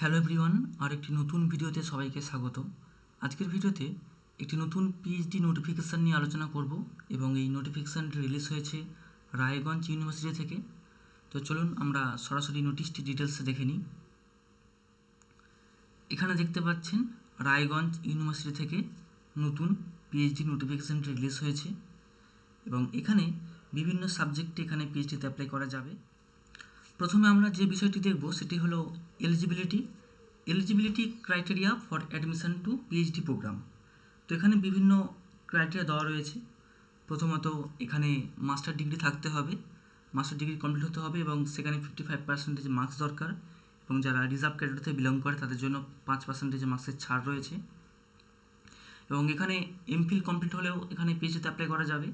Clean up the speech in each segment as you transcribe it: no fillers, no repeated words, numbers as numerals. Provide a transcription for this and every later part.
Hello everyone, আর একটি নতুন ভিডিওতে সবাইকে স্বাগত। আজকের ভিডিওতে একটি নতুন পিএইচডি নোটিফিকেশান নিয়ে আলোচনা করব এবং এই নোটিফিকেশানটি রিলিজ হয়েছে রায়গঞ্জ ইউনিভার্সিটি থেকে। তো চলুন আমরা সরাসরি নোটিশটি ডিটেলসে দেখে নিই। এখানে দেখতে পাচ্ছেন রায়গঞ্জ ইউনিভার্সিটি থেকে নতুন পিএইচডি নোটিফিকেশানটি রিলিজ হয়েছে এবং এখানে বিভিন্ন সাবজেক্টে এখানে পিএইচডিতে অ্যাপ্লাই করা যাবে। প্রথমে আমরা যে বিষয়টি দেখব সেটি হলো eligibility criteria for admission to PhD program. তো এখানে বিভিন্ন ক্রাইটেরিয়া দেওয়া রয়েছে। প্রথমত এখানে মাস্টার ডিগ্রি থাকতে হবে, মাস্টার ডিগ্রি কমপ্লিট হতে হবে এবং সেখানে 55% মার্কস দরকার এবং যারা রিজার্ভ ক্যাটাগরি থেকে বিলং করে তাদের জন্য 5% মার্কসের ছাড় রয়েছে এবং এখানে এমফিল কমপ্লিট হলেও এখানে পিএইচডিতে অ্যাপ্লাই করা যাবে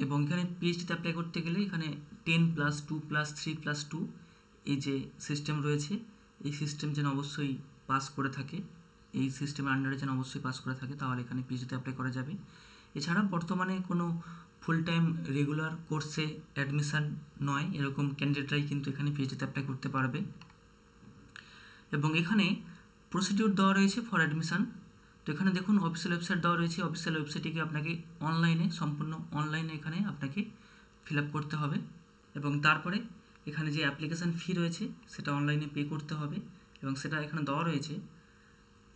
এবং এখানে পিএইচডিতে অ্যাপ্লাই করতে গেলে এখানে 10+2+3+2 এই যে সিস্টেম রয়েছে এই সিস্টেম যেন অবশ্যই পাস করে থাকে, এই সিস্টেমের আন্ডারে যেন অবশ্যই পাস করে থাকে, তাহলে এখানে পিএইচডিতে অ্যাপ্লাই করা যাবে। এছাড়া বর্তমানে কোনো ফুল টাইম রেগুলার কোর্সে অ্যাডমিশান নয় এরকম ক্যান্ডিডেটরাই কিন্তু এখানে পিএইচডিতে অ্যাপ্লাই করতে পারবে এবং এখানে প্রসিডিউর দেওয়া রয়েছে ফর অ্যাডমিশান। তো এখানে দেখুন অফিসিয়াল ওয়েবসাইট দেওয়া রয়েছে, অফিসিয়াল ওয়েবসাইটটিকে আপনাকে সম্পূর্ণ অনলাইনে এখানে আপনাকে ফিল আপ করতে হবে এবং তারপরে এখানে যে অ্যাপ্লিকেশান ফি রয়েছে সেটা অনলাইনে পে করতে হবে এবং সেটা এখানে দেওয়া রয়েছে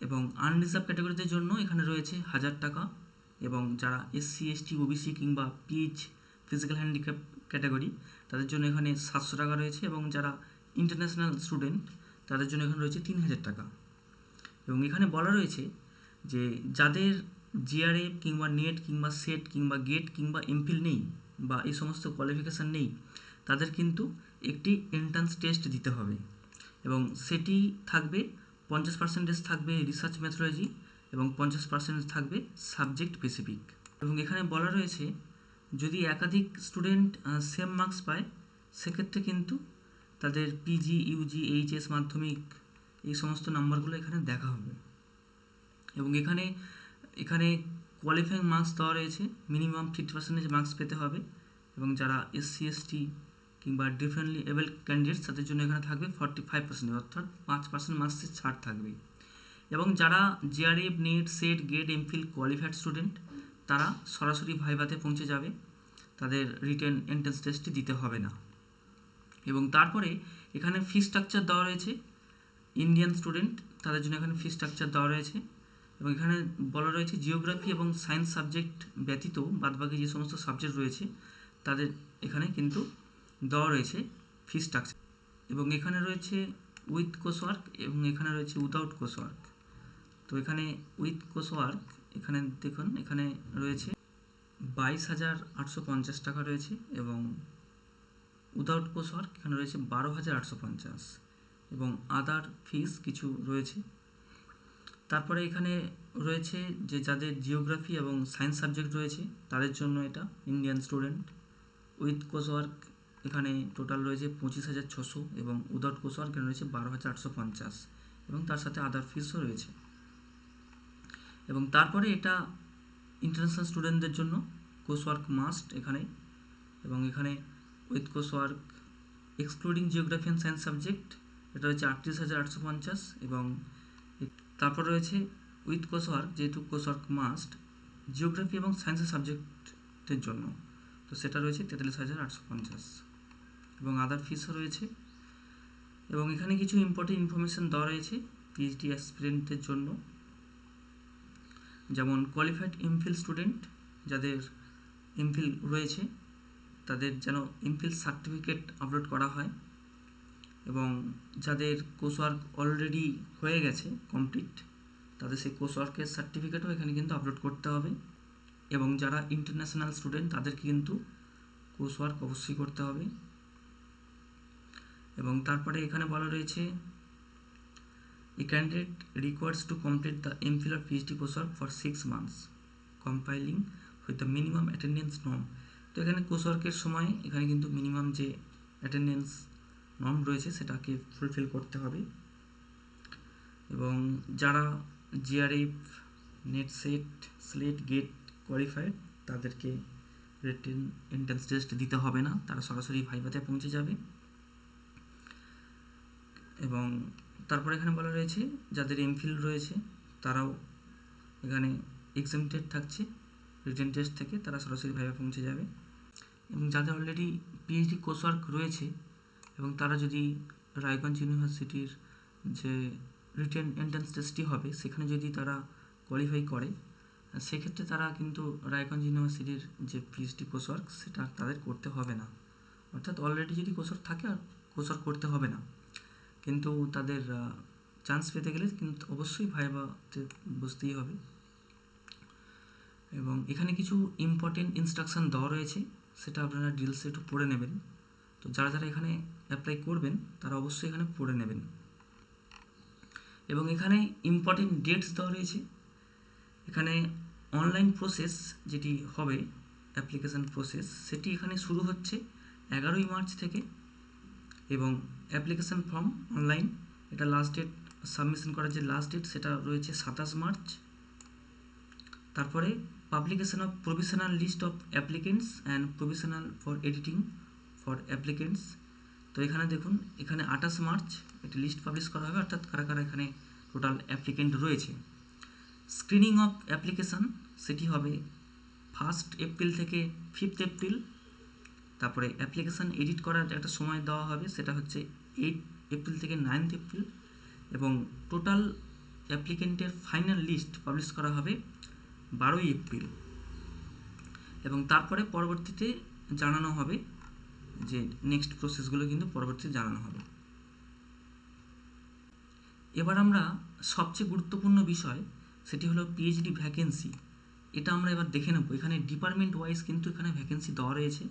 এবং আনরিজার্ভ ক্যাটাগরিদের জন্য এখানে রয়েছে 1000 টাকা এবং যারা এসসি এসটি ওবিসি কিংবা ফিজিক্যাল হ্যান্ডিক্যাপ ক্যাটাগরি তাদের জন্য এখানে 700 টাকা রয়েছে এবং যারা ইন্টারন্যাশনাল স্টুডেন্ট তাদের জন্য এখানে রয়েছে 3000 টাকা এবং এখানে বলা রয়েছে যে যাদের জিআরএফ কিংবা নেট কিংবা সেট কিংবা গেট কিংবা এমফিল নেই বা এই সমস্ত কোয়ালিফিকেশান নেই তাদের কিন্তু একটি এন্ট্রান্স টেস্ট দিতে হবে এবং সেটি থাকবে 50% থাকবে রিসার্চ মেথোডলজি এবং 50% থাকবে সাবজেক্ট স্পেসিফিক এবং এখানে বলা রয়েছে যদি একাধিক স্টুডেন্ট সেম মার্কস পায় সেক্ষেত্রে কিন্তু তাদের পিজি ইউজি এইচএস মাধ্যমিক এই সমস্ত নাম্বারগুলো এখানে দেখা হবে এবং এখানে কোয়ালিফাইং মার্কস দেওয়া রয়েছে, মিনিমাম 50% মার্কস পেতে হবে এবং যারা এসসি এসটি কিংবা ডিফারেন্টলি এবেল ক্যান্ডিডেটস তাদের জন্য এখানে থাকবে 45%, অর্থাৎ 5% মার্কসের ছাড় থাকবে এবং যারা JRF NET SET GATE MPhil qualified student তারা সরাসরি ভাইভাতে পৌঁছে যাবে, তাদের রিটেন এন্ট্রান্স টেস্টটি দিতে হবে না এবং তারপরে এখানে ফি স্ট্রাকচার দেওয়া রয়েছে। ইন্ডিয়ান স্টুডেন্ট তাদের জন্য এখানে ফি স্ট্রাকচার দেওয়া রয়েছে এবং এখানে বলা রয়েছে জিওগ্রাফি এবং সায়েন্স সাবজেক্ট ব্যতীত বাদবাকি যে সমস্ত সাবজেক্ট রয়েছে তাদের এখানে কিন্তু দেওয়া রয়েছে ফি স্ট্রাকচার এবং এখানে রয়েছে উইথ কোর্সওয়ার্ক এবং এখানে রয়েছে উইদাউট কোর্সওয়ার্ক। তো এখানে উইথ কোর্সওয়ার্ক এখানে দেখুন এখানে রয়েছে 22,850 টাকা রয়েছে এবং উইদাউট কোর্সওয়ার্ক এখানে রয়েছে 12,850 এবং আদার ফিস কিছু রয়েছে। তারপরে এখানে রয়েছে যে যাদের জিওগ্রাফি এবং সায়েন্স সাবজেক্ট রয়েছে তাদের জন্য এটা ইন্ডিয়ান স্টুডেন্ট উইথ কোর্সওয়ার্ক এখানে টোটাল রয়েছে 25,600 এবং উইদাউট কোর্সওয়ার্ক এখানে রয়েছে 12,850 এবং তার সাথে আদার ফিসও রয়েছে এবং তারপরে এটা ইন্টারন্যাশনাল স্টুডেন্টদের জন্য কোর্সওয়ার্ক মাস্ট এখানে এবং এখানে with coursework excluding geography and science subject এটা রয়েছে 38,850 এবং তারপর রয়েছে উইথ কোর্সওয়ার্ক যেহেতু কোর্সওয়ার্ক মাস্ট জিওগ্রাফি এবং সায়েন্সের সাবজেক্টের জন্য তো সেটা রয়েছে 43,850 এবং আদার ফিসও রয়েছে এবং এখানে কিছু ইম্পর্টেন্ট ইনফরমেশান দেওয়া রয়েছে পিএইচডি অ্যাসপিরেন্টদের জন্য, যেমন কোয়ালিফাইড এমফিল স্টুডেন্ট যাদের এমফিল রয়েছে তাদের যেন এমফিল সার্টিফিকেট আপলোড করা হয় এবং যাদের কোর্সওয়ার্ক অলরেডি হয়ে গেছে কমপ্লিট তাদের সেই কোর্সওয়ার্কের সার্টিফিকেটও এখানে কিন্তু আপলোড করতে হবে এবং যারা ইন্টারন্যাশনাল স্টুডেন্ট তাদেরকে কিন্তু কোর্সওয়ার্ক অবশ্যই করতে হবে এবং তারপরে এখানে বলা রয়েছে a candidate requires to complete the MPhil আর PhD coursework for 6 months compiling with the minimum attendance norm. তো এখানে কোর্সওয়ার্কের সময় এখানে কিন্তু মিনিমাম যে অ্যাটেন্ডেন্স নর্ম রয়েছে সেটাকে ফুলফিল করতে হবে এবং যারা JRF NET SET SLET GATE qualified তাদেরকে রিটেন এন্ট্রান্স টেস্ট দিতে হবে না, তারা সরাসরি ভাইভাতে পৌঁছে যাবে এবং তারপরে এখানে বলা রয়েছে যাদের এমফিল রয়েছে তারাও এখানে এক্সামটেড থাকছে রিটেন টেস্ট থেকে, তারা সরাসরি ভাইভা পৌঁছে যাবে। এবং যাদের অলরেডি পিএইচডি কোর্সওয়ার্ক রয়েছে এবং তারা যদি রায়গঞ্জ ইউনিভার্সিটির যে রিটেন এন্ট্রান্স টেস্টটি হবে সেখানে যদি তারা কোয়ালিফাই করে, সেক্ষেত্রে তারা কিন্তু রায়গঞ্জ ইউনিভার্সিটির যে পিএইচডি কোর্সওয়ার্ক সেটা তাদের করতে হবে না। অর্থাৎ অলরেডি যদি কোর্সওয়ার্ক থাকে আর কোর্সওয়ার্ক করতে হবে না, কিন্তু তাদের চান্স পেতে গেলে কিন্তু অবশ্যই ভাইভাতে বসতেই হবে। এবং এখানে কিছু ইম্পর্টেন্ট ইনস্ট্রাকশান দেওয়া রয়েছে, সেটা আপনারা ডিটেলসে একটু পড়ে নেবেন। তো যারা যারা এখানে অ্যাপ্লাই করবেন তারা অবশ্যই এখানে পড়ে নেবেন। এবং এখানে ইম্পর্টেন্ট ডেটস দেওয়া রয়েছে। এখানে অনলাইন প্রসেস যেটি হবে, অ্যাপ্লিকেশান প্রসেস, সেটি এখানে শুরু হচ্ছে 11ই মার্চ থেকে। এবং অ্যাপ্লিকেশান ফর্ম অনলাইন, এটা লাস্ট ডেট সাবমিশন করার যে লাস্ট ডেট সেটা রয়েছে 27 মার্চ। তারপরে publication of provisional list of applicants and provisional for editing for applicants. তো এখানে দেখুন, এখানে 28 মার্চ একটি লিস্ট পাবলিশ করা হবে, অর্থাৎ কারা কারা এখানে টোটাল অ্যাপ্লিকেন্ট রয়েছে। স্ক্রিনিং অফ অ্যাপ্লিকেশান সেটি হবে 1 এপ্রিল থেকে 5 এপ্রিল। তারপরে অ্যাপ্লিকেশান এডিট করার একটা সময় দেওয়া হবে, সেটা হচ্ছে 8 এপ্রিল থেকে 9 এপ্রিল। এবং টোটাল অ্যাপ্লিকেন্টের ফাইনাল লিস্ট পাবলিশ করা হবে 12ই এপ্রিল। এবং তারপরে পরবর্তীতে জানানো হবে যে নেক্সট প্রসেসগুলো কিন্তু পরবর্তীতে জানানো হবে। এবার আমরা সবচেয়ে গুরুত্বপূর্ণ বিষয় সেটি হলো পিএইচডি ভ্যাকেন্সি। এটা আমরা এবার দেখে নেব। এখানে ডিপার্টমেন্ট ওয়াইজ কিন্তু এখানে ভ্যাকেন্সি দেওয়া রয়েছে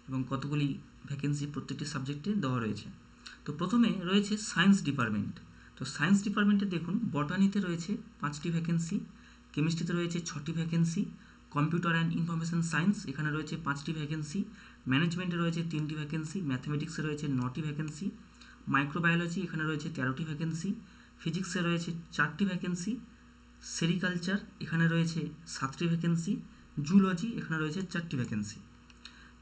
এবং কতগুলি ভ্যাকেন্সি প্রত্যেকটি সাবজেক্টে দেওয়া রয়েছে। তো প্রথমে রয়েছে সায়েন্স ডিপার্টমেন্ট। তো সায়েন্স ডিপার্টমেন্টে দেখুন, বটানিতে রয়েছে 5টি ভ্যাকেন্সি, কেমিস্ট্রিতে রয়েছে 6টি vacancy, computer and information science এখানে রয়েছে 5টি ভ্যাকেন্সি, ম্যানেজমেন্টে রয়েছে 3টি ভ্যাকেন্সি, ম্যাথমেটিক্সে রয়েছে 9টি ভ্যাকেন্সি, মাইক্রোবায়োলজি এখানে রয়েছে 13টি ভ্যাকেন্সি, ফিজিক্সে রয়েছে 4টি ভ্যাকেন্সি, সেরিকালচার এখানে রয়েছে 7টি ভ্যাকেন্সি, জুলজি এখানে রয়েছে 4টি ভ্যাকেন্সি।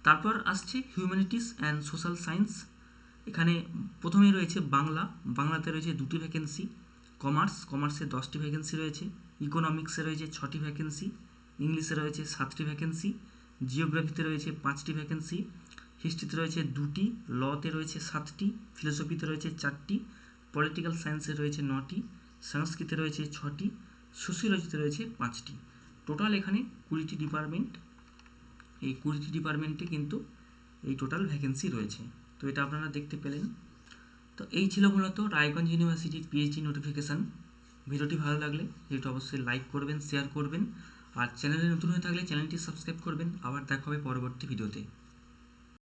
তারপর আসছে হিউম্যানিটিস অ্যান্ড সোশ্যাল সায়েন্স। এখানে প্রথমেই রয়েছে বাংলাতে রয়েছে 2টি ভ্যাকেন্সি, কমার্সে 10টি ভ্যাকেন্সি রয়েছে, ইকোনমিক্সে রয়েছে 6টি ভ্যাকেন্সি, ইংলিশে রয়েছে 7টি ভ্যাকেন্সি, জিওগ্রাফিতে রয়েছে 5টি ভ্যাকেন্সি, হিস্ট্রিতে রয়েছে 2টি, লতে রয়েছে 7টি, ফিলোসফিতে রয়েছে 4টি, পলিটিক্যাল সায়েন্সে রয়েছে 9টি, সংস্কৃতে রয়েছে 6টি, সোশিওলজিতে রয়েছে 5টি। টোটাল এখানে 20টি ডিপার্টমেন্ট। এই 20টি ডিপার্টমেন্টে কিন্তু এই টোটাল ভ্যাকেন্সি রয়েছে। তো এটা আপনারা দেখতে পেলেন। তো এই ছিল মূলত রায়গঞ্জ ইউনিভার্সিটির পিএইচডি নোটিফিকেশান। ভিডিওটি ভালো লাগলে ভিডিওটি অবশ্যই লাইক করবেন, শেয়ার করবেন, আর চ্যানেলে নতুন হয়ে থাকলে চ্যানেলটি সাবস্ক্রাইব করবেন। আবার দেখা হবে পরবর্তী ভিডিওতে।